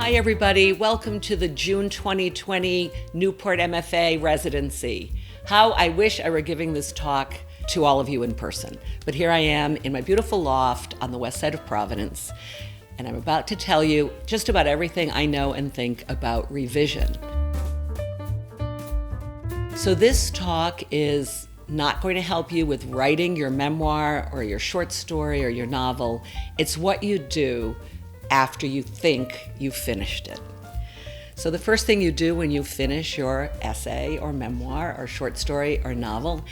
Hi everybody, welcome to the June 2020 Newport MFA residency. How I wish I were giving this talk to all of you in person, but here I am in my beautiful loft on the west side of Providence, and I'm about to tell you just about everything I know and think about revision. So this talk is not going to help you with writing your memoir or your short story or your novel. It's what you do after you think you've finished it. So the first thing you do when you finish your essay or memoir or short story or novel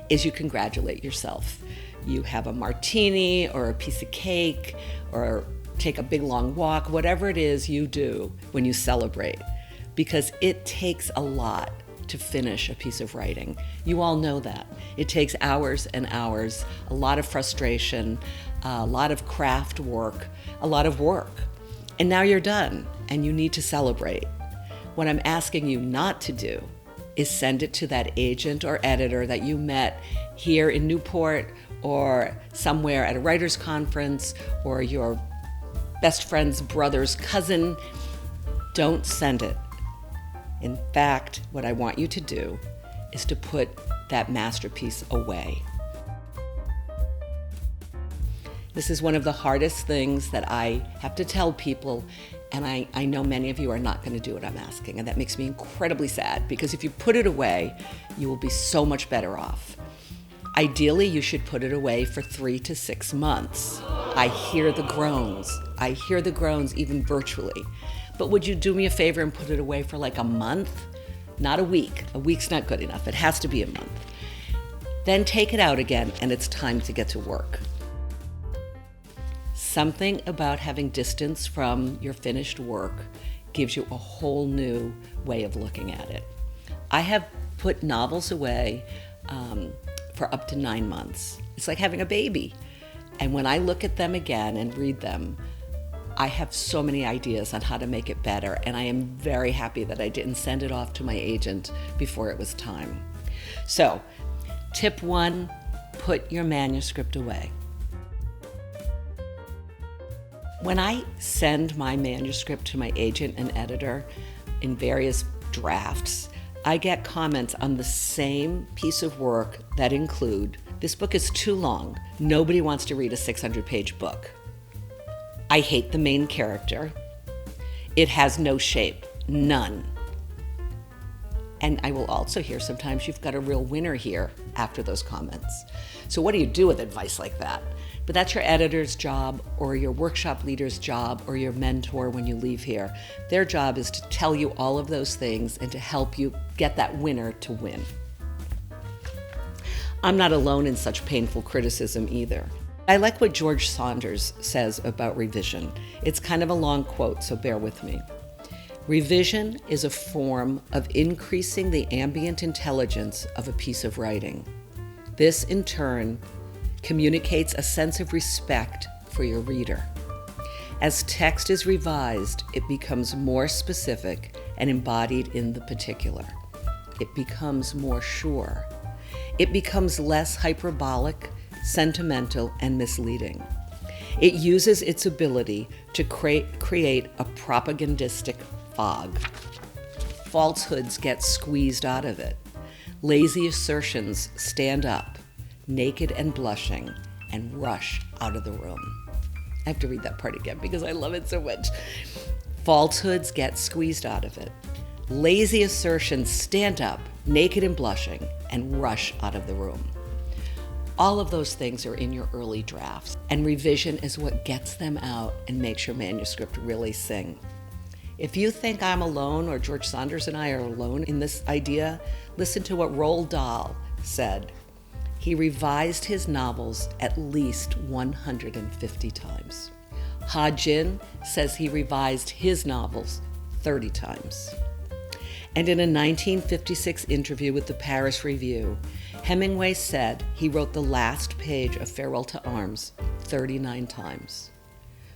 is you congratulate yourself. You have a martini or a piece of cake or take a big long walk, whatever it is you do when you celebrate, because it takes a lot to finish a piece of writing. You all know that. It takes hours and hours, a lot of frustration, a lot of craft work, a lot of work. And now you're done and you need to celebrate. What I'm asking you not to do is send it to that agent or editor that you met here in Newport or somewhere at a writer's conference or your best friend's brother's cousin. Don't send it. In fact, what I want you to do is to put that masterpiece away. This is one of the hardest things that I have to tell people, and I know many of you are not going to do what I'm asking, and that makes me incredibly sad, because if you put it away, you will be so much better off. Ideally, you should put it away for 3 to 6 months. I hear the groans. I hear the groans even virtually. But would you do me a favor and put it away for like a month? Not a week. A week's not good enough. It has to be a month. Then take it out again, and it's time to get to work. Something about having distance from your finished work gives you a whole new way of looking at it. I have put novels away for up to 9 months. It's like having a baby. And when I look at them again and read them, I have so many ideas on how to make it better, and I am very happy that I didn't send it off to my agent before it was time. So, tip 1, put your manuscript away. When I send my manuscript to my agent and editor in various drafts, I get comments on the same piece of work that include, "This book is too long. Nobody wants to read a 600-page book. I hate the main character. It has no shape, none." And I will also hear sometimes, "You've got a real winner here," after those comments. So what do you do with advice like that? But that's your editor's job or your workshop leader's job or your mentor when you leave here. Their job is to tell you all of those things and to help you get that winner to win. I'm not alone in such painful criticism either. I like what George Saunders says about revision. It's kind of a long quote, so bear with me. "Revision is a form of increasing the ambient intelligence of a piece of writing. This, in turn, communicates a sense of respect for your reader. As text is revised, it becomes more specific and embodied in the particular. It becomes more sure. It becomes less hyperbolic, sentimental, and misleading. It uses its ability to create a propagandistic fog. Falsehoods get squeezed out of it. Lazy assertions stand up, naked and blushing, and rush out of the room." I have to read that part again because I love it so much. Falsehoods get squeezed out of it. Lazy assertions stand up, naked and blushing, and rush out of the room. All of those things are in your early drafts, and revision is what gets them out and makes your manuscript really sing. If you think I'm alone, or George Saunders and I are alone in this idea, listen to what Roald Dahl said. He revised his novels at least 150 times. Ha Jin says he revised his novels 30 times. And in a 1956 interview with the Paris Review, Hemingway said he wrote the last page of Farewell to Arms 39 times.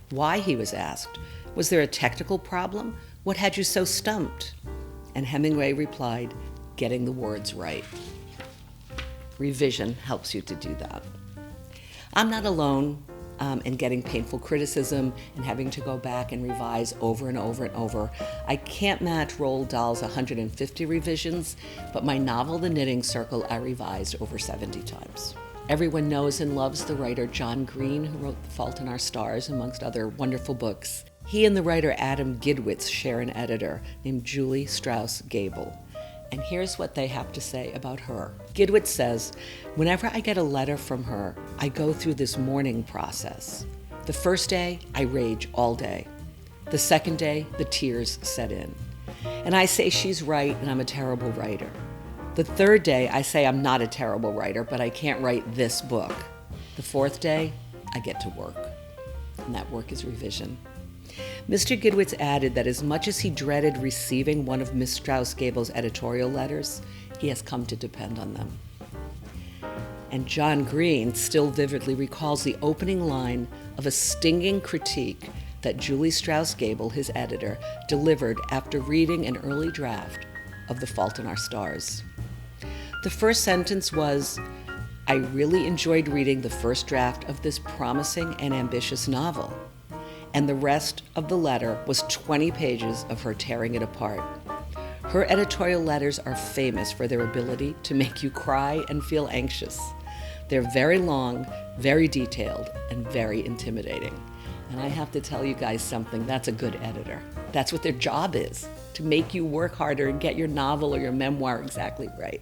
Why, he was asked. Was there a technical problem? What had you so stumped? And Hemingway replied, "Getting the words right." Revision helps you to do that. I'm not alone. and getting painful criticism and having to go back and revise over and over and over. I can't match Roald Dahl's 150 revisions, but my novel, The Knitting Circle, I revised over 70 times. Everyone knows and loves the writer John Green, who wrote The Fault in Our Stars, amongst other wonderful books. He and the writer Adam Gidwitz share an editor named Julie Strauss Gable. And here's what they have to say about her. Gidwitz says, "Whenever I get a letter from her, I go through this mourning process. The first day, I rage all day. The second day, the tears set in. And I say she's right and I'm a terrible writer. The third day, I say I'm not a terrible writer, but I can't write this book. The fourth day, I get to work. And that work is revision." Mr. Gidwitz added that as much as he dreaded receiving one of Miss Strauss Gable's editorial letters, he has come to depend on them. And John Green still vividly recalls the opening line of a stinging critique that Julie Strauss Gable, his editor, delivered after reading an early draft of The Fault in Our Stars. The first sentence was, "I really enjoyed reading the first draft of this promising and ambitious novel." And the rest of the letter was 20 pages of her tearing it apart. Her editorial letters are famous for their ability to make you cry and feel anxious. They're very long, very detailed, and very intimidating. And I have to tell you guys something, that's a good editor. That's what their job is, to make you work harder and get your novel or your memoir exactly right.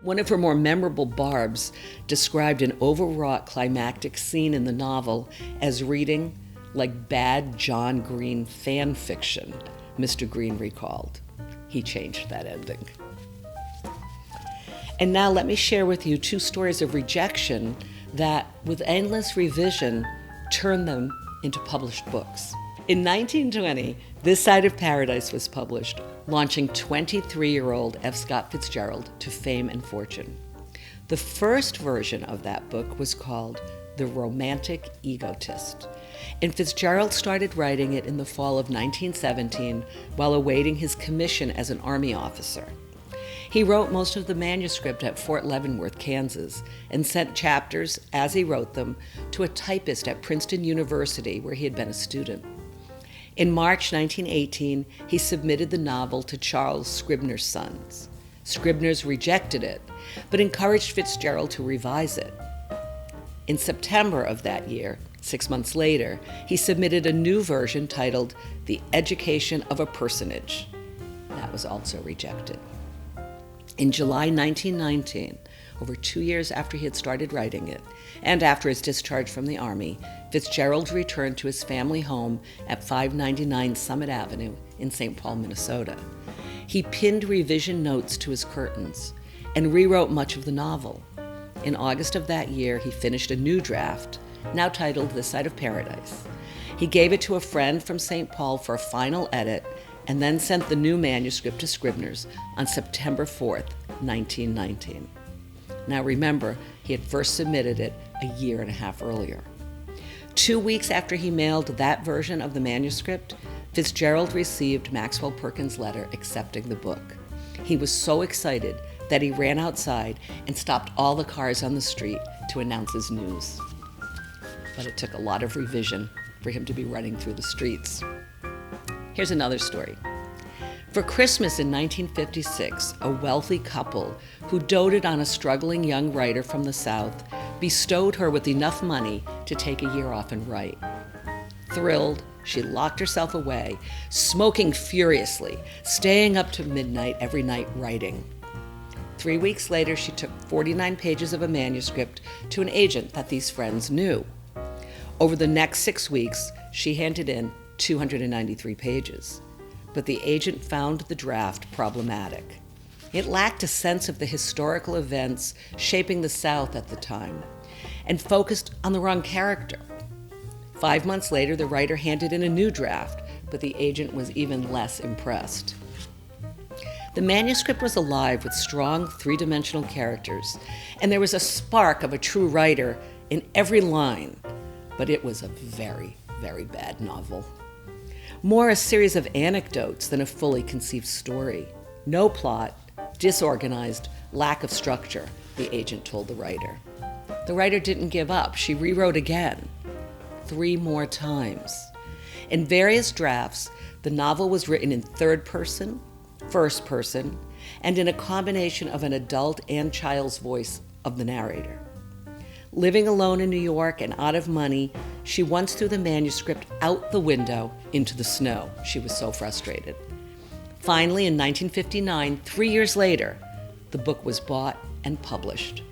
One of her more memorable barbs described an overwrought climactic scene in the novel as reading like bad John Green fan fiction, Mr. Green recalled. He changed that ending. And now let me share with you two stories of rejection that, with endless revision, turned them into published books. In 1920, This Side of Paradise was published, launching 23-year-old F. Scott Fitzgerald to fame and fortune. The first version of that book was called The Romantic Egotist, and Fitzgerald started writing it in the fall of 1917 while awaiting his commission as an Army officer. He wrote most of the manuscript at Fort Leavenworth, Kansas, and sent chapters, as he wrote them, to a typist at Princeton University where he had been a student. In March 1918, he submitted the novel to Charles Scribner's Sons. Scribner's rejected it, but encouraged Fitzgerald to revise it. In September of that year, 6 months later, he submitted a new version titled The Education of a Personage. That was also rejected. In July 1919, over 2 years after he had started writing it, and after his discharge from the Army, Fitzgerald returned to his family home at 599 Summit Avenue in St. Paul, Minnesota. He pinned revision notes to his curtains and rewrote much of the novel. In August of that year, he finished a new draft, now titled This Side of Paradise. He gave it to a friend from St. Paul for a final edit, and then sent the new manuscript to Scribner's on September 4th, 1919. Now remember, he had first submitted it a year and a half earlier. 2 weeks after he mailed that version of the manuscript, Fitzgerald received Maxwell Perkins' letter accepting the book. He was so excited that he ran outside and stopped all the cars on the street to announce his news. But it took a lot of revision for him to be running through the streets. Here's another story. For Christmas in 1956, a wealthy couple who doted on a struggling young writer from the South bestowed her with enough money to take a year off and write. Thrilled, she locked herself away, smoking furiously, staying up to midnight every night writing. 3 weeks later, she took 49 pages of a manuscript to an agent that these friends knew. Over the next 6 weeks, she handed in 293 pages. But the agent found the draft problematic. It lacked a sense of the historical events shaping the South at the time and focused on the wrong character. 5 months later, the writer handed in a new draft, but the agent was even less impressed. The manuscript was alive with strong three-dimensional characters, and there was a spark of a true writer in every line, but it was a very, very bad novel. More a series of anecdotes than a fully conceived story. No plot, disorganized, lack of structure, the agent told the writer. The writer didn't give up. She rewrote again. 3 more times. In various drafts, the novel was written in third person, first person, and in a combination of an adult and child's voice of the narrator. Living alone in New York and out of money, she once threw the manuscript out the window into the snow. She was so frustrated. Finally, in 1959, 3 years later, the book was bought and published.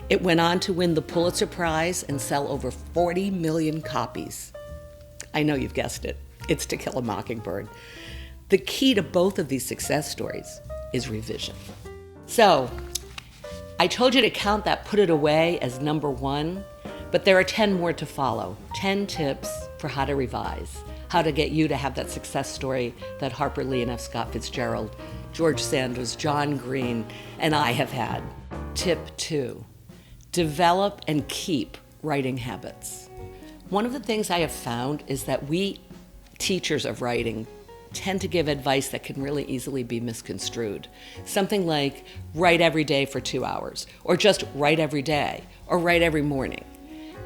It went on to win the Pulitzer Prize and sell over 40 million copies. I know you've guessed it. It's To Kill a Mockingbird. The key to both of these success stories is revision. So, I told you to count that Put It Away as number 1, but there are 10 more to follow. 10 tips for how to revise, how to get you to have that success story that Harper Lee and F. Scott Fitzgerald, George Sanders, John Green, and I have had. Tip 2, develop and keep writing habits. One of the things I have found is that we teachers of writing tend to give advice that can really easily be misconstrued. Something like, write every day for 2 hours, or just write every day, or write every morning.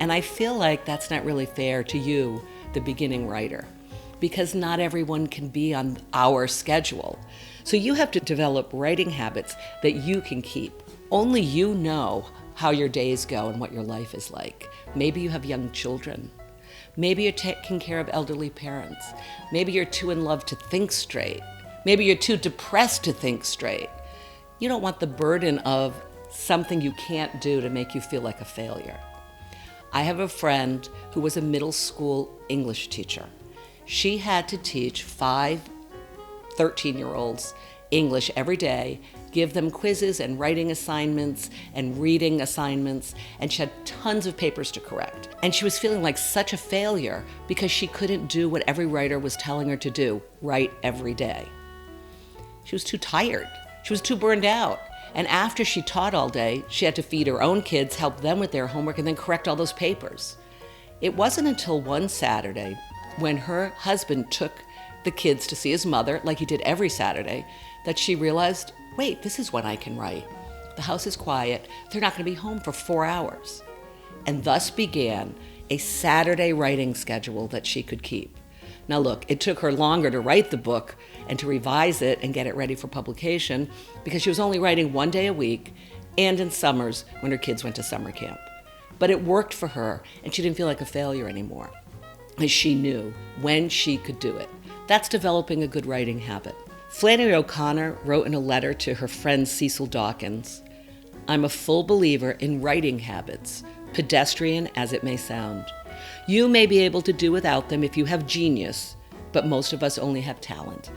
And I feel like that's not really fair to you, the beginning writer, because not everyone can be on our schedule. So you have to develop writing habits that you can keep. Only you know how your days go and what your life is like. Maybe you have young children. Maybe you're taking care of elderly parents. Maybe you're too in love to think straight. Maybe you're too depressed to think straight. You don't want the burden of something you can't do to make you feel like a failure. I have a friend who was a middle school English teacher. She had to teach 5 13-year-olds English every day, give them quizzes and writing assignments and reading assignments, and she had tons of papers to correct. And she was feeling like such a failure because she couldn't do what every writer was telling her to do, write every day. She was too tired. She was too burned out. And after she taught all day, she had to feed her own kids, help them with their homework, and then correct all those papers. It wasn't until one Saturday when her husband took the kids to see his mother, like he did every Saturday, that she realized, wait, this is when I can write. The house is quiet. They're not going to be home for 4 hours. And thus began a Saturday writing schedule that she could keep. Now look, it took her longer to write the book and to revise it and get it ready for publication because she was only writing 1 day a week and in summers when her kids went to summer camp. But it worked for her and she didn't feel like a failure anymore, as she knew when she could do it. That's developing a good writing habit. Flannery O'Connor wrote in a letter to her friend Cecil Dawkins, "I'm a full believer in writing habits, pedestrian as it may sound. You may be able to do without them if you have genius, but most of us only have talent.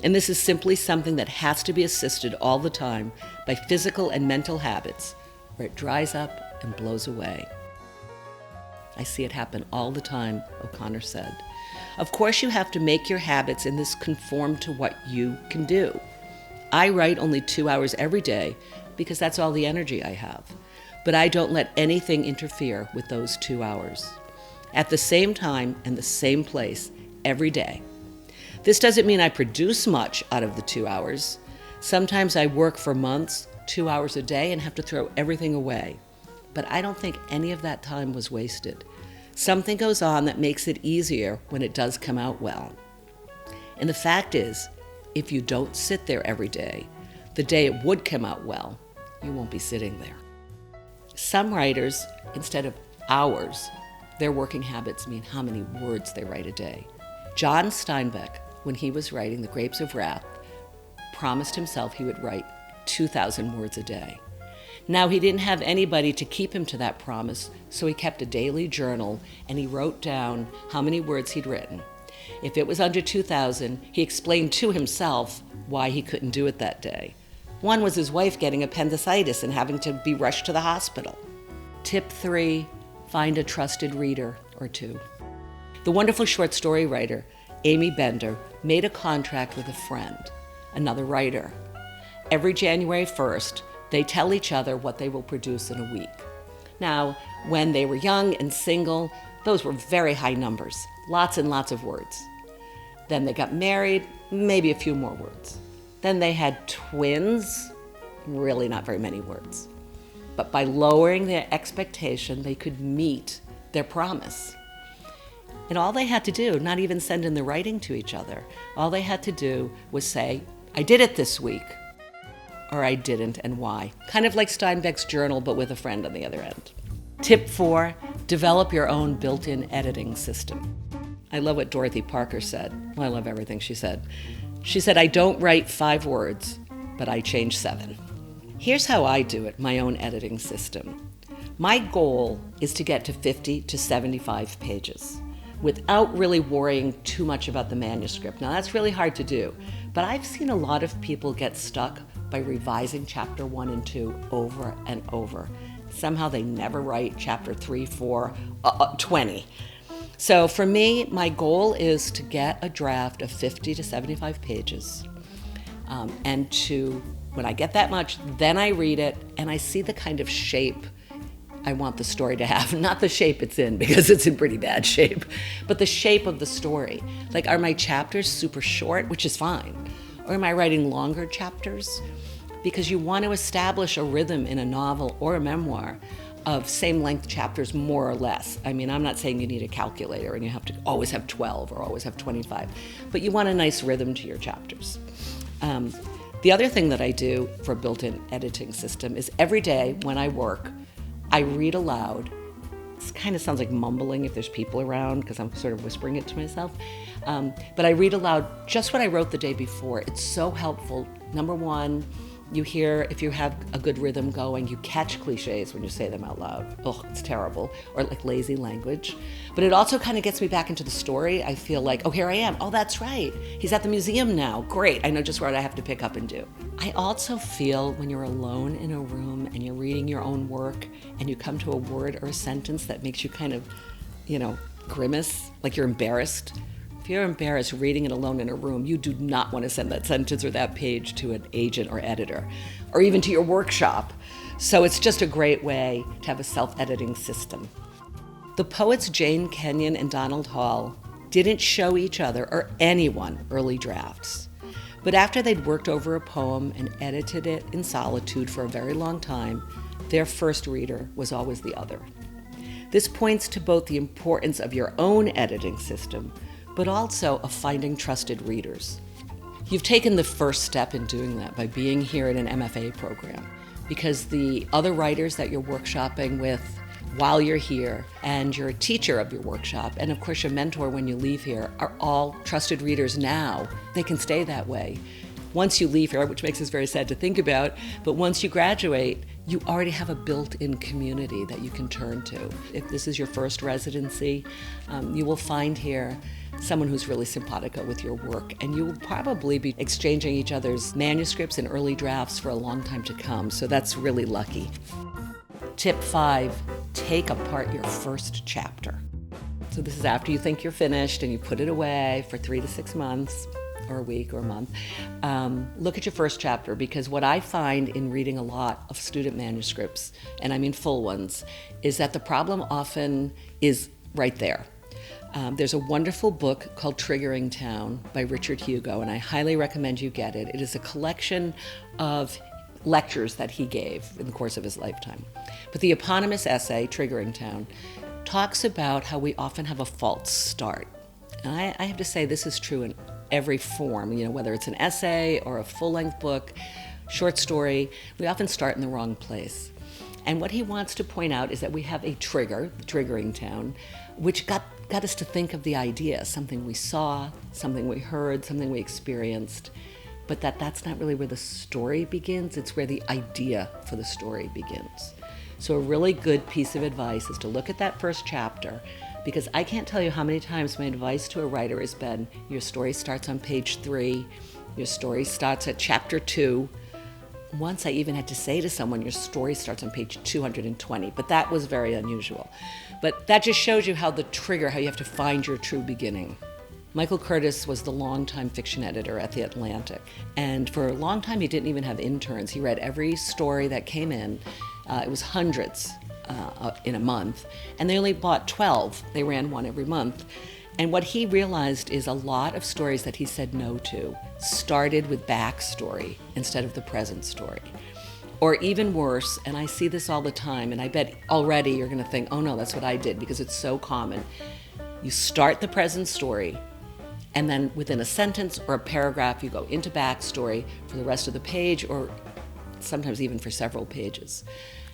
And this is simply something that has to be assisted all the time by physical and mental habits, or it dries up and blows away." I see it happen all the time, O'Connor said. Of course, you have to make your habits in this conform to what you can do. I write only 2 hours every day because that's all the energy I have. But I don't let anything interfere with those 2 hours. At the same time and the same place every day. This doesn't mean I produce much out of the 2 hours. Sometimes I work for months, 2 hours a day, and have to throw everything away. But I don't think any of that time was wasted. Something goes on that makes it easier when it does come out well. And the fact is, if you don't sit there every day, the day it would come out well, you won't be sitting there. Some writers, instead of hours, their working habits mean how many words they write a day. John Steinbeck, when he was writing The Grapes of Wrath, promised himself he would write 2,000 words a day. Now, he didn't have anybody to keep him to that promise, so he kept a daily journal and he wrote down how many words he'd written. If it was under 2,000, he explained to himself why he couldn't do it that day. One was his wife getting appendicitis and having to be rushed to the hospital. Tip 3, find a trusted reader or two. The wonderful short story writer, Amy Bender, made a contract with a friend, another writer. Every January 1st, they tell each other what they will produce in a week. Now, when they were young and single, those were very high numbers, lots and lots of words. Then they got married, maybe a few more words. Then they had twins, really not very many words. But by lowering their expectation, they could meet their promise. And all they had to do, not even send in the writing to each other, all they had to do was say, I did it this week, or I didn't, and why. Kind of like Steinbeck's journal, but with a friend on the other end. Tip 4, develop your own built-in editing system. I love what Dorothy Parker said. Well, I love everything she said. She said, I don't write 5 words, but I change 7. Here's how I do it, my own editing system. My goal is to get to 50 to 75 pages without really worrying too much about the manuscript. Now, that's really hard to do, but I've seen a lot of people get stuck by revising chapter 1 and 2 over and over. Somehow they never write chapter 3, 4, 20. So for me, my goal is to get a draft of 50 to 75 pages. And when I get that much, then I read it and I see the kind of shape I want the story to have. Not the shape it's in, because it's in pretty bad shape, but the shape of the story. Like, are my chapters super short, which is fine? Or am I writing longer chapters? Because you want to establish a rhythm in a novel or a memoir of same length chapters, more or less. I mean, I'm not saying you need a calculator and you have to always have 12 or always have 25, but you want a nice rhythm to your chapters. The other thing that I do for a built-in editing system is every day when I work, I read aloud. This kind of sounds like mumbling if there's people around, because I'm sort of whispering it to myself. But I read aloud just what I wrote the day before. It's so helpful. Number one, you hear, if you have a good rhythm going, you catch cliches when you say them out loud. Ugh, it's terrible. Or like lazy language. But it also kind of gets me back into the story. I feel like, oh, here I am. Oh, that's right. He's at the museum now. Great. I know just what I have to pick up and do. I also feel when you're alone in a room and you're reading your own work and you come to a word or a sentence that makes you kind of, grimace, like you're embarrassed. If you're embarrassed reading it alone in a room, you do not want to send that sentence or that page to an agent or editor, or even to your workshop. So it's just a great way to have a self-editing system. The poets Jane Kenyon and Donald Hall didn't show each other or anyone early drafts. But after they'd worked over a poem and edited it in solitude for a very long time, their first reader was always the other. This points to both the importance of your own editing system, but also of finding trusted readers. You've taken the first step in doing that by being here in an MFA program, because the other writers that you're workshopping with while you're here, and you're a teacher of your workshop, and of course your mentor when you leave here, are all trusted readers now. They can stay that way. Once you leave here, which makes us very sad to think about, but once you graduate, you already have a built-in community that you can turn to. If this is your first residency, you will find here someone who's really simpatico with your work, and you will probably be exchanging each other's manuscripts and early drafts for a long time to come, so that's really lucky. Tip 5, take apart your first chapter. So this is after you think you're finished and you put it away for 3 to 6 months, or a week or a month. Look at your first chapter, because what I find in reading a lot of student manuscripts, and I mean full ones, is that the problem often is right there. There's a wonderful book called Triggering Town by Richard Hugo, and I highly recommend you get it. It is a collection of lectures that he gave in the course of his lifetime. But the eponymous essay, Triggering Town, talks about how we often have a false start. And I have to say this is true in every form, whether it's an essay or a full-length book, short story, we often start in the wrong place. And what he wants to point out is that we have a trigger, Triggering Town, which got us to think of the idea, something we saw, something we heard, something we experienced, but that's not really where the story begins, it's where the idea for the story begins. So a really good piece of advice is to look at that first chapter, because I can't tell you how many times my advice to a writer has been, your story starts on page 3, your story starts at chapter 2. Once I even had to say to someone, your story starts on page 220, but that was very unusual. But that just shows you how the trigger, how you have to find your true beginning. Michael Curtis was the longtime fiction editor at The Atlantic, and for a long time he didn't even have interns. He read every story that came in. It was hundreds in a month, and they only bought 12. They ran one every month. And what he realized is a lot of stories that he said no to started with backstory instead of the present story. Or even worse, and I see this all the time, and I bet already you're going to think, oh no, that's what I did, because it's so common. You start the present story, and then within a sentence or a paragraph, you go into backstory for the rest of the page, or sometimes even for several pages.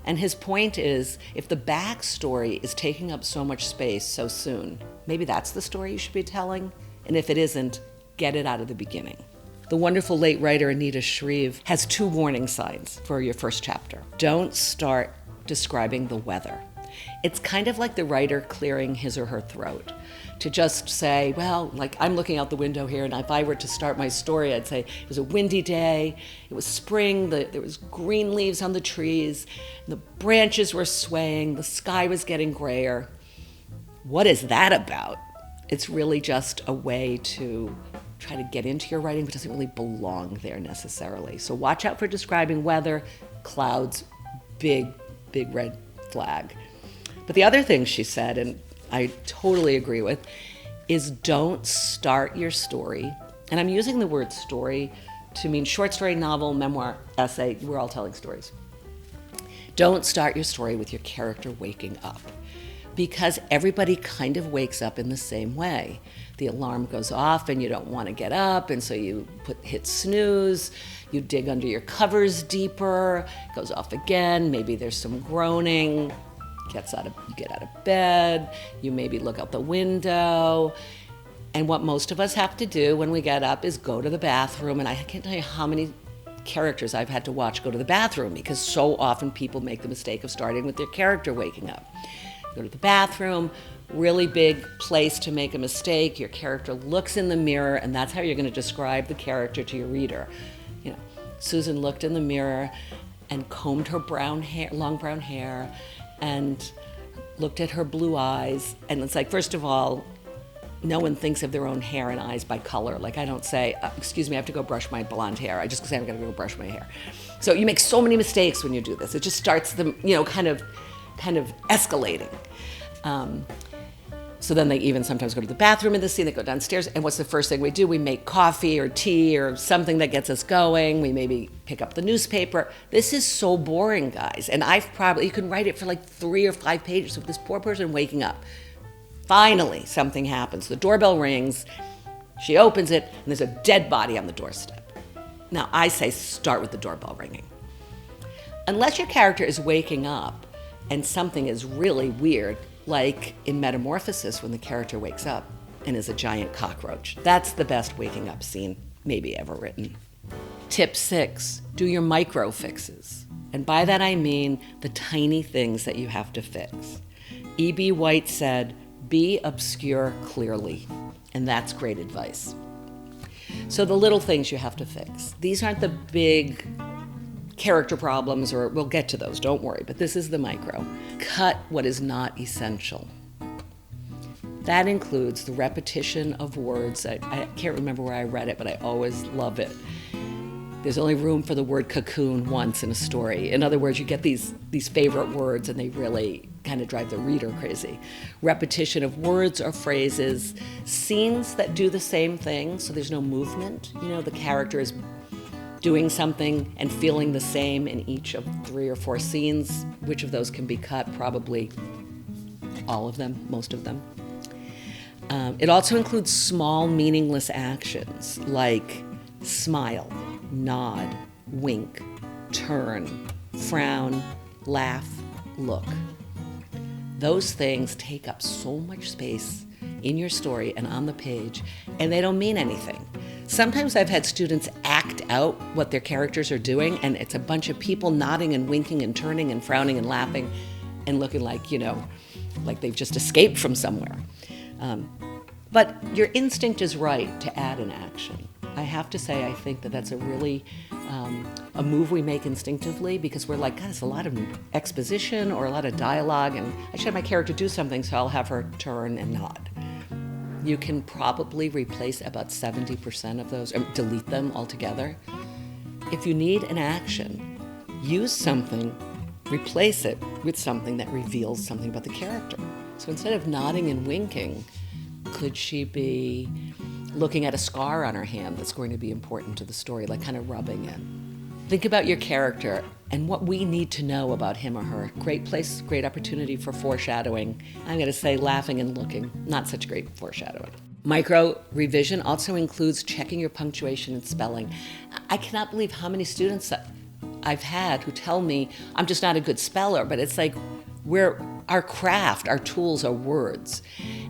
And his point is, if the backstory is taking up so much space so soon, maybe that's the story you should be telling. And if it isn't, get it out of the beginning. The wonderful late writer Anita Shreve has 2 warning signs for your first chapter. Don't start describing the weather. It's kind of like the writer clearing his or her throat. To just say, well, like I'm looking out the window here, and if I were to start my story, I'd say it was a windy day, it was spring, there was green leaves on the trees, the branches were swaying, the sky was getting grayer. What is that about? It's really just a way to try to get into your writing, but doesn't really belong there necessarily. So watch out for describing weather, clouds, big red flag. But the other thing she said, and I totally agree with, is don't start your story. And I'm using the word story to mean short story, novel, memoir, essay. We're all telling stories. Don't start your story with your character waking up, because everybody kind of wakes up in the same way. The alarm goes off and you don't want to get up, and so you hit snooze, you dig under your covers deeper, it goes off again, maybe there's some groaning, you get out of bed, you maybe look out the window, and what most of us have to do when we get up is go to the bathroom, and I can't tell you how many characters I've had to watch go to the bathroom, because so often people make the mistake of starting with their character waking up. Go to the bathroom, really big place to make a mistake, your character looks in the mirror, and that's how you're going to describe the character to your reader. You know, Susan looked in the mirror and combed her long brown hair, and looked at her blue eyes. And it's like, first of all, no one thinks of their own hair and eyes by color. Like, I don't say, excuse me, I have to go brush my blonde hair. I just say I'm gonna go brush my hair. So you make so many mistakes when you do this. It just starts them, kind of escalating. So then they even sometimes go to the bathroom in the scene, they go downstairs, and what's the first thing we do? We make coffee or tea or something that gets us going. We maybe pick up the newspaper. This is so boring, guys. And you can write it for like 3 or 5 pages of this poor person waking up. Finally, something happens. The doorbell rings, she opens it, and there's a dead body on the doorstep. Now, I say start with the doorbell ringing. Unless your character is waking up and something is really weird, like in Metamorphosis when the character wakes up and is a giant cockroach. That's the best waking up scene maybe ever written. Tip 6, do your microfixes. And by that I mean the tiny things that you have to fix. E.B. White said, be obscure clearly. And that's great advice. So the little things you have to fix. These aren't the big character problems, or we'll get to those, don't worry, but this is the micro. Cut what is not essential. That includes the repetition of words. I can't remember where I read it, but I always love it. There's only room for the word cocoon once in a story. In other words, you get these favorite words, and they really kind of drive the reader crazy. Repetition of words or phrases, scenes that do the same thing, so there's no movement. The character is doing something and feeling the same in each of 3 or 4 scenes. Which of those can be cut? Probably all of them, most of them. It also includes small, meaningless actions like smile, nod, wink, turn, frown, laugh, look. Those things take up so much space in your story and on the page, and they don't mean anything. Sometimes I've had students act out what their characters are doing, and it's a bunch of people nodding and winking and turning and frowning and laughing and looking like, like they've just escaped from somewhere. But your instinct is right to add an action. I have to say, I think that's a really a move we make instinctively, because we're like, God, it's a lot of exposition or a lot of dialogue, and I should have my character do something, so I'll have her turn and nod. You can probably replace about 70% of those, or delete them altogether. If you need an action, use something, replace it with something that reveals something about the character. So instead of nodding and winking, could she be looking at a scar on her hand that's going to be important to the story, like kind of rubbing it? Think about your character and what we need to know about him or her. Great place, great opportunity for foreshadowing. I'm going to say laughing and looking, not such great foreshadowing. Micro revision also includes checking your punctuation and spelling. I cannot believe how many students I've had who tell me I'm just not a good speller, but it's like our craft, our tools are words.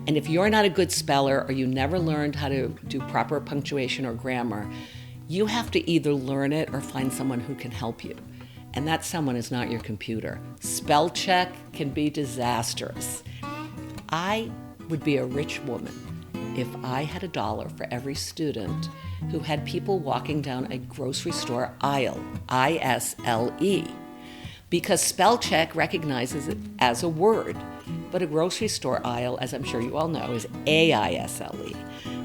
And if you're not a good speller or you never learned how to do proper punctuation or grammar, you have to either learn it or find someone who can help you. And that someone is not your computer. Spell check can be disastrous. I would be a rich woman if I had $1 for every student who had people walking down a grocery store aisle, I-S-L-E, because spell check recognizes it as a word, but a grocery store aisle, as I'm sure you all know, is A-I-S-L-E.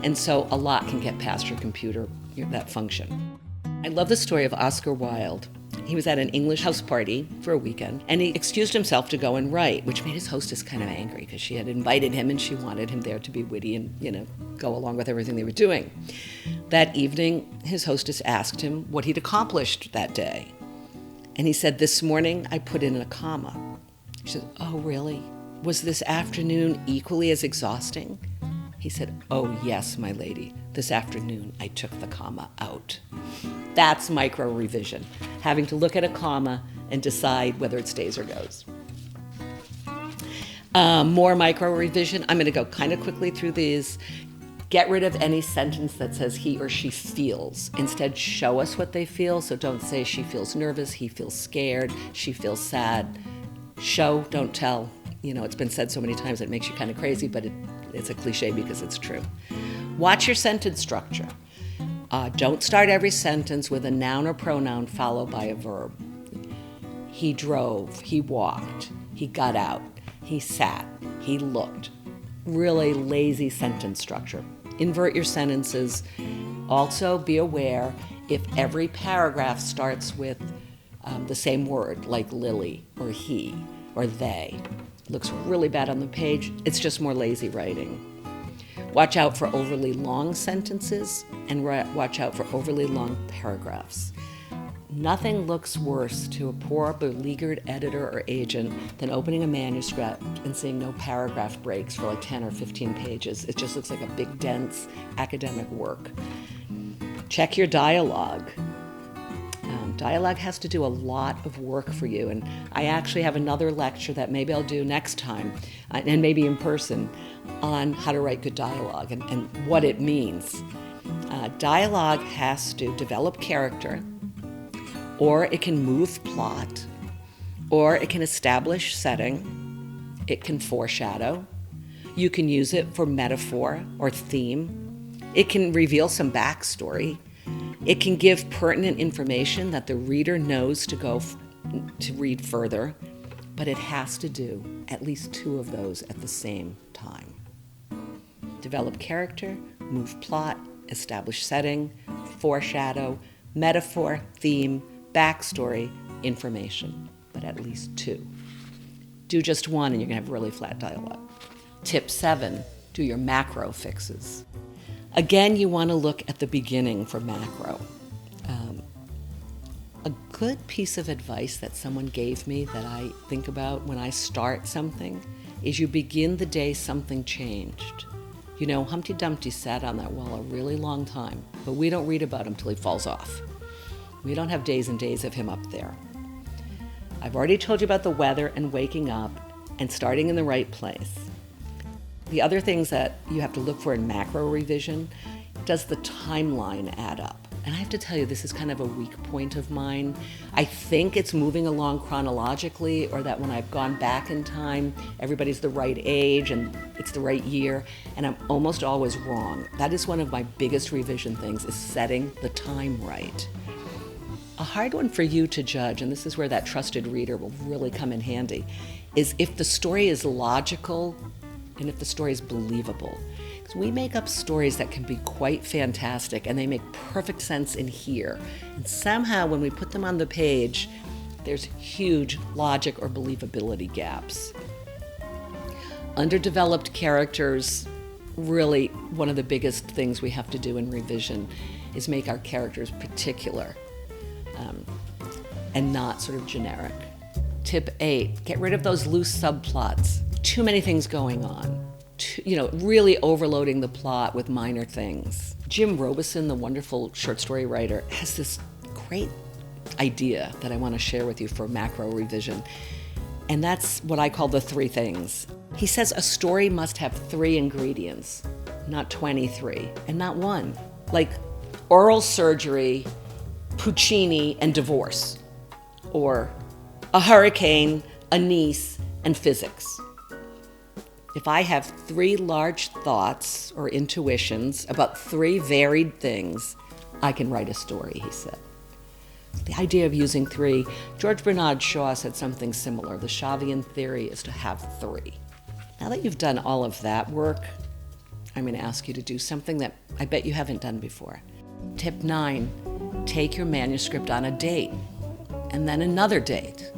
And so a lot can get past your computer, that function. I love the story of Oscar Wilde. He was at an English house party for a weekend, and he excused himself to go and write, which made his hostess kind of angry because she had invited him and she wanted him there to be witty and, go along with everything they were doing. That evening, his hostess asked him what he'd accomplished that day. And he said, "This morning, I put in a comma." She said, "Oh, really? Was this afternoon equally as exhausting?" He said, "Oh, yes, my lady. This afternoon, I took the comma out." That's micro revision, having to look at a comma and decide whether it stays or goes. More micro revision. I'm going to go kind of quickly through these. Get rid of any sentence that says he or she feels. Instead, show us what they feel. So don't say she feels nervous, he feels scared, she feels sad. Show, don't tell. It's been said so many times it makes you kind of crazy, but it's a cliche because it's true. Watch your sentence structure. Don't start every sentence with a noun or pronoun followed by a verb. He drove, he walked, he got out, he sat, he looked. Really lazy sentence structure. Invert your sentences. Also be aware if every paragraph starts with the same word, like Lily or he or they. It looks really bad on the page. It's just more lazy writing. Watch out for overly long sentences and watch out for overly long paragraphs. Nothing looks worse to a poor, beleaguered editor or agent than opening a manuscript and seeing no paragraph breaks for like 10 or 15 pages. It just looks like a big, dense academic work. Check your dialogue. Dialogue has to do a lot of work for you, and I actually have another lecture that maybe I'll do next time, and maybe in person, on how to write good dialogue and what it means. Dialogue has to develop character, or it can move plot, or it can establish setting, it can foreshadow, you can use it for metaphor or theme, it can reveal some backstory, it can give pertinent information that the reader knows to read further, but it has to do at least 2 of those at the same time. Develop character, move plot, establish setting, foreshadow, metaphor, theme, backstory, information, but at least 2. Do just 1 and you're going to have really flat dialogue. Tip 7, do your macro fixes. Again, you want to look at the beginning for macro. A good piece of advice that someone gave me that I think about when I start something is you begin the day something changed. Humpty Dumpty sat on that wall a really long time, but we don't read about him till he falls off. We don't have days and days of him up there. I've already told you about the weather and waking up and starting in the right place. The other things that you have to look for in macro revision, does the timeline add up? And I have to tell you, this is kind of a weak point of mine. I think it's moving along chronologically, or that when I've gone back in time, everybody's the right age and it's the right year, and I'm almost always wrong. That is one of my biggest revision things, is setting the time right. A hard one for you to judge, and this is where that trusted reader will really come in handy, is if the story is logical and if the story is believable. Because we make up stories that can be quite fantastic and they make perfect sense in here. And somehow when we put them on the page, there's huge logic or believability gaps. Underdeveloped characters, really one of the biggest things we have to do in revision is make our characters particular. and not sort of generic. Tip 8, get rid of those loose subplots. Too many things going on. Really overloading the plot with minor things. Jim Robison, the wonderful short story writer, has this great idea that I want to share with you for macro revision. And that's what I call the 3 things. He says a story must have 3 ingredients, not 23, and not 1. Like oral surgery, Puccini, and divorce. Or a hurricane, a niece, and physics. If I have 3 large thoughts or intuitions about 3 varied things, I can write a story, he said. The idea of using 3, George Bernard Shaw said something similar. The Shavian theory is to have 3. Now that you've done all of that work, I'm going to ask you to do something that I bet you haven't done before. Tip 9, take your manuscript on a date, and then another date,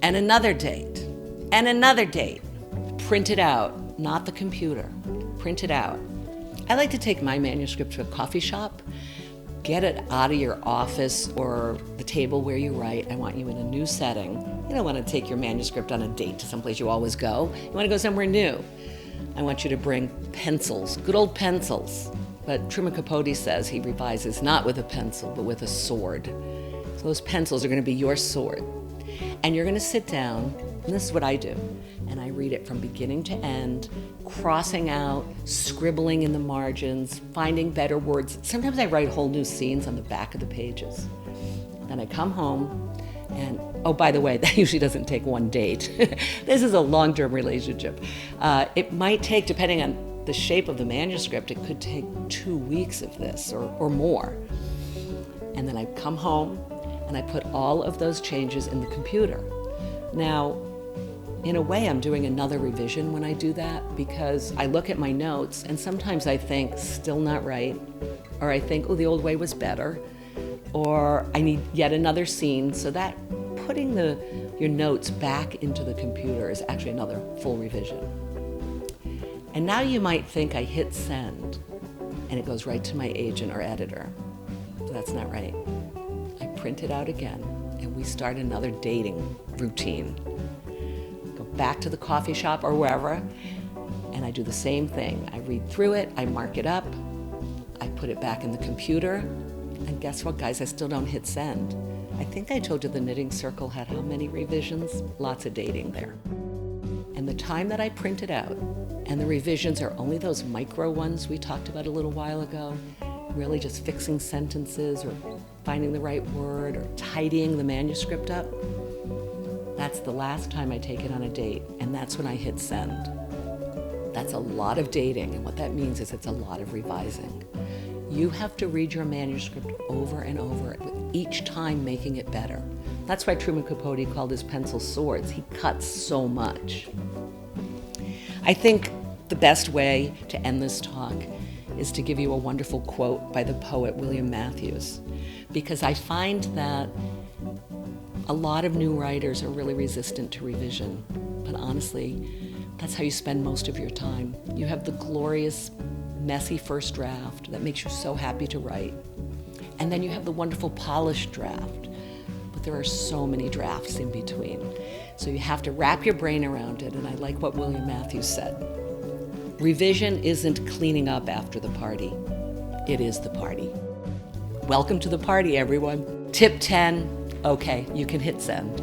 and another date, and another date. Print it out, not the computer. Print it out. I like to take my manuscript to a coffee shop, get it out of your office or the table where you write. I want you in a new setting. You don't want to take your manuscript on a date to someplace you always go. You want to go somewhere new. I want you to bring pencils, good old pencils. But Truman Capote says he revises not with a pencil, but with a sword. So those pencils are going to be your sword. And you're going to sit down, and this is what I do, and I read it from beginning to end, crossing out, scribbling in the margins, finding better words. Sometimes I write whole new scenes on the back of the pages. Then I come home, and oh, by the way, that usually doesn't take 1 date. This is a long-term relationship. It might take, depending on the shape of the manuscript, it could take 2 weeks of this or more. And then I come home, and I put all of those changes in the computer. Now, in a way, I'm doing another revision when I do that, because I look at my notes and sometimes I think, still not right, or I think, oh, the old way was better, or I need yet another scene. So that putting your notes back into the computer is actually another full revision. And now you might think I hit send and it goes right to my agent or editor. That's not right. I print it out again and we start another dating routine. Go back to the coffee shop or wherever, and I do the same thing. I read through it, I mark it up, I put it back in the computer, and guess what, guys? I still don't hit send. I think I told you the Knitting Circle had how many revisions? Lots of dating there. And the time that I print it out, and the revisions are only those micro ones we talked about a little while ago, really just fixing sentences or finding the right word or tidying the manuscript up. That's the last time I take it on a date, and that's when I hit send. That's a lot of dating, and what that means is it's a lot of revising. You have to read your manuscript over and over, with each time making it better. That's why Truman Capote called his pencil swords. He cuts so much. I think the best way to end this talk is to give you a wonderful quote by the poet William Matthews, because I find that a lot of new writers are really resistant to revision, but honestly, that's how you spend most of your time. You have the glorious, messy first draft that makes you so happy to write, and then you have the wonderful polished draft, but there are so many drafts in between. So you have to wrap your brain around it, and I like what William Matthews said. Revision isn't cleaning up after the party. It is the party. Welcome to the party, everyone. Tip 10, okay, you can hit send.